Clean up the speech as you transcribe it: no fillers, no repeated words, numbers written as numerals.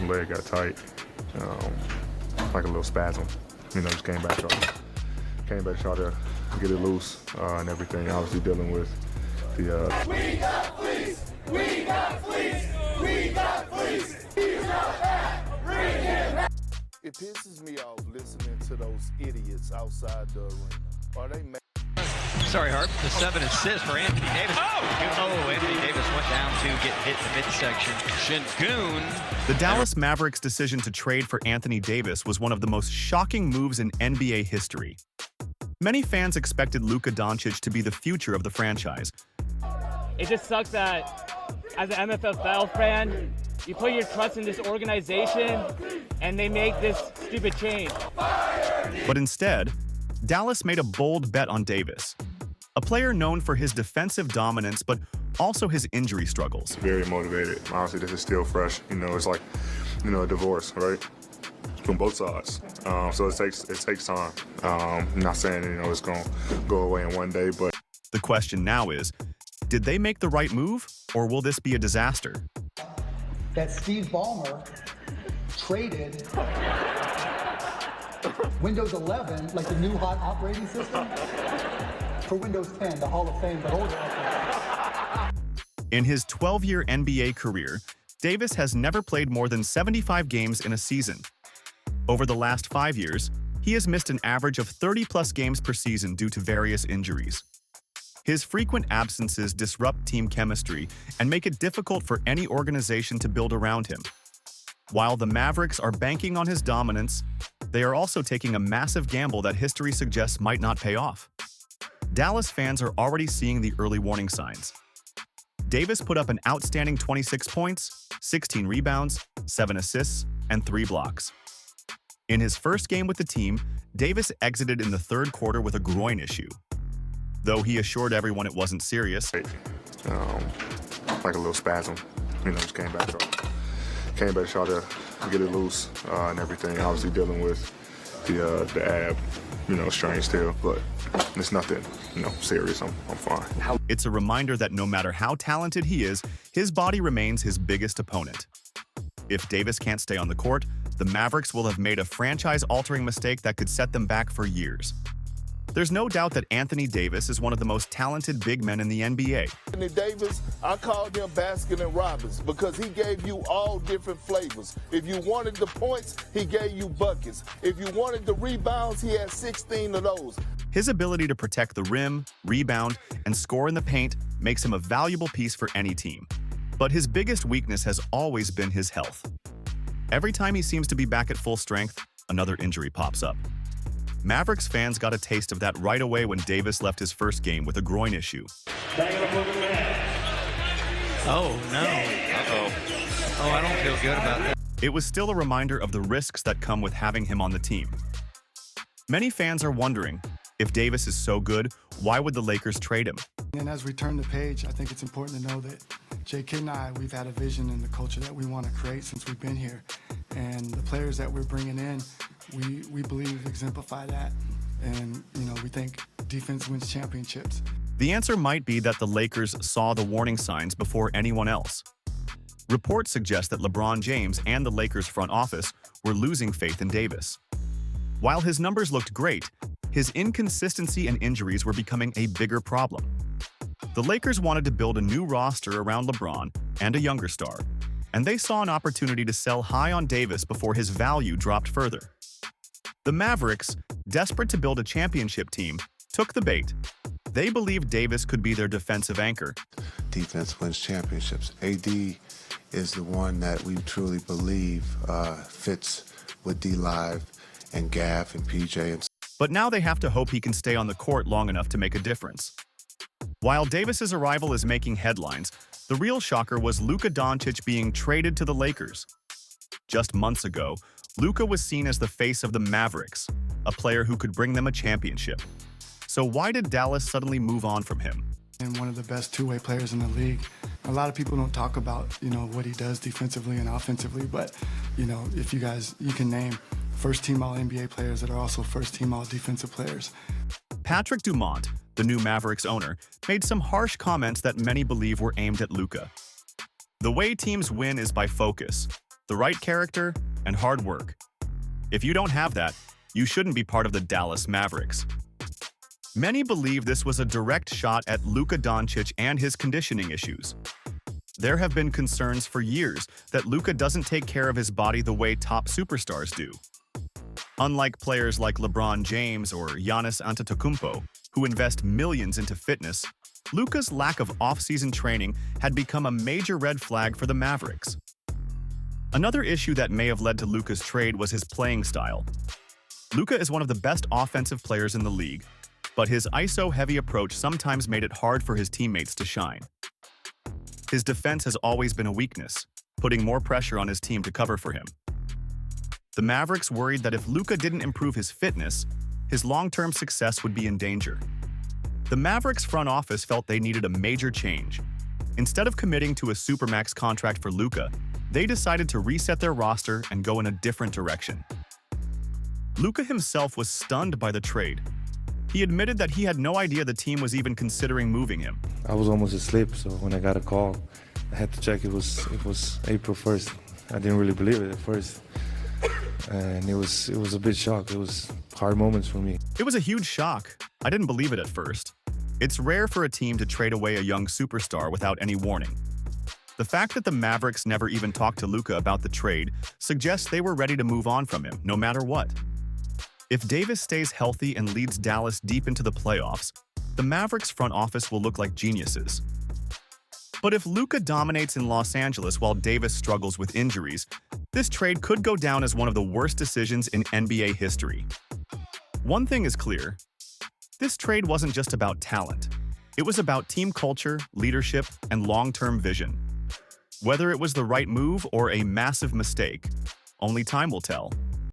leg got tight, like a little spasm. Just came back to try to get it loose and everything. Obviously dealing with the. We got fleas! We got fleas! We got fleas! He's not back! Bring him back! It pisses me off listening to those idiots outside the arena. Are they mad? Sorry, Harp. The 7 assists for Anthony Davis. Oh, Anthony Davis went down to get hit in the midsection. Şengün. The Dallas Mavericks' decision to trade for Anthony Davis was one of the most shocking moves in NBA history. Many fans expected Luka Doncic to be the future of the franchise. It just sucks that, as an MFFL fan, you put your trust in this organization, and they make this stupid change. But instead, Dallas made a bold bet on Devis, a player known for his defensive dominance, but also his injury struggles. Very motivated. Honestly, this is still fresh. It's like, a divorce, right? From both sides. So it takes time. I'm not saying, it's going to go away in one day, but. The question now is, did they make the right move, or will this be a disaster? That Steve Ballmer traded Windows 11, like the new hot operating system, for Windows 10, the Hall of Fame, but older. In his 12-year NBA career, Devis has never played more than 75 games in a season. Over the last 5 years, he has missed an average of 30-plus games per season due to various injuries. His frequent absences disrupt team chemistry and make it difficult for any organization to build around him. While the Mavericks are banking on his dominance, they are also taking a massive gamble that history suggests might not pay off. Dallas fans are already seeing the early warning signs. Devis put up an outstanding 26 points, 16 rebounds, 7 assists, and 3 blocks. In his first game with the team, Devis exited in the third quarter with a groin issue. Though he assured everyone it wasn't serious. Like a little spasm. Just came back to try to get it loose and everything. Obviously dealing with the ab, strain still, but it's nothing, serious. I'm fine. It's a reminder that no matter how talented he is, his body remains his biggest opponent. If Devis can't stay on the court, the Mavericks will have made a franchise-altering mistake that could set them back for years. There's no doubt that Anthony Davis is one of the most talented big men in the NBA. Anthony Davis, I called him Baskin and Robbins because he gave you all different flavors. If you wanted the points, he gave you buckets. If you wanted the rebounds, he had 16 of those. His ability to protect the rim, rebound, and score in the paint makes him a valuable piece for any team. But his biggest weakness has always been his health. Every time he seems to be back at full strength, another injury pops up. Mavericks fans got a taste of that right away when Devis left his first game with a groin issue. Oh, no. Uh-oh. Oh, I don't feel good about that. It was still a reminder of the risks that come with having him on the team. Many fans are wondering, if Devis is so good, why would the Lakers trade him? And as we turn the page, I think it's important to know that JK and I, we've had a vision in the culture that we want to create since we've been here. And the players that we're bringing in, we believe exemplify that. And, we think defense wins championships. The answer might be that the Lakers saw the warning signs before anyone else. Reports suggest that LeBronjames and the Lakers front office were losing faith in Devis. While his numbers looked great, his inconsistency and injuries were becoming a bigger problem. The Lakers wanted to build a new roster around LeBron and a younger star, and they saw an opportunity to sell high on Devis before his value dropped further. The Mavericks, desperate to build a championship team, took the bait. They believed Devis could be their defensive anchor. Defense wins championships. AD is the one that we truly believe fits with D-Live and Gaff and PJ. But now they have to hope he can stay on the court long enough to make a difference. While Devis's arrival is making headlines, the real shocker was Luka Doncic being traded to the Lakers. Just months ago, Luka was seen as the face of the Mavericks, a player who could bring them a championship. So why did Dallas suddenly move on from him? And one of the best two-way players in the league. A lot of people don't talk about, what he does defensively and offensively, but, if you can name first-team All-NBA players that are also first-team All-Defensive players. Patrick Dumont, the new Mavericks owner, made some harsh comments that many believe were aimed at Luka. The way teams win is by focus. the right character, and hard work. If you don't have that, you shouldn't be part of the Dallas Mavericks. Many believe this was a direct shot at Luka Doncic and his conditioning issues. There have been concerns for years that Luka doesn't take care of his body the way top superstars do. Unlike players like LeBron James or Giannis Antetokounmpo, who invest millions into fitness, Luka's lack of off-season training had become a major red flag for the Mavericks. Another issue that may have led to Luka's trade was his playing style. Luka is one of the best offensive players in the league, but his ISO-heavy approach sometimes made it hard for his teammates to shine. His defense has always been a weakness, putting more pressure on his team to cover for him. The Mavericks worried that if Luka didn't improve his fitness, his long-term success would be in danger. The Mavericks front office felt they needed a major change. Instead of committing to a supermax contract for Luka, they decided to reset their roster and go in a different direction. Luka himself was stunned by the trade. He admitted that he had no idea the team was even considering moving him. I was almost asleep, so when I got a call, I had to check it was April 1st. I didn't really believe it at first. And it was a bit shock. It was hard moments for me. It was a huge shock. I didn't believe it at first. It's rare for a team to trade away a young superstar without any warning. The fact that the Mavericks never even talked to Luka about the trade suggests they were ready to move on from him, no matter what. If Devis stays healthy and leads Dallas deep into the playoffs, the Mavericks front office will look like geniuses. But if Luka dominates in Los Angeles while Devis struggles with injuries, this trade could go down as one of the worst decisions in NBA history. One thing is clear. This trade wasn't just about talent. It was about team culture, leadership, and long-term vision. Whether it was the right move or a massive mistake, only time will tell.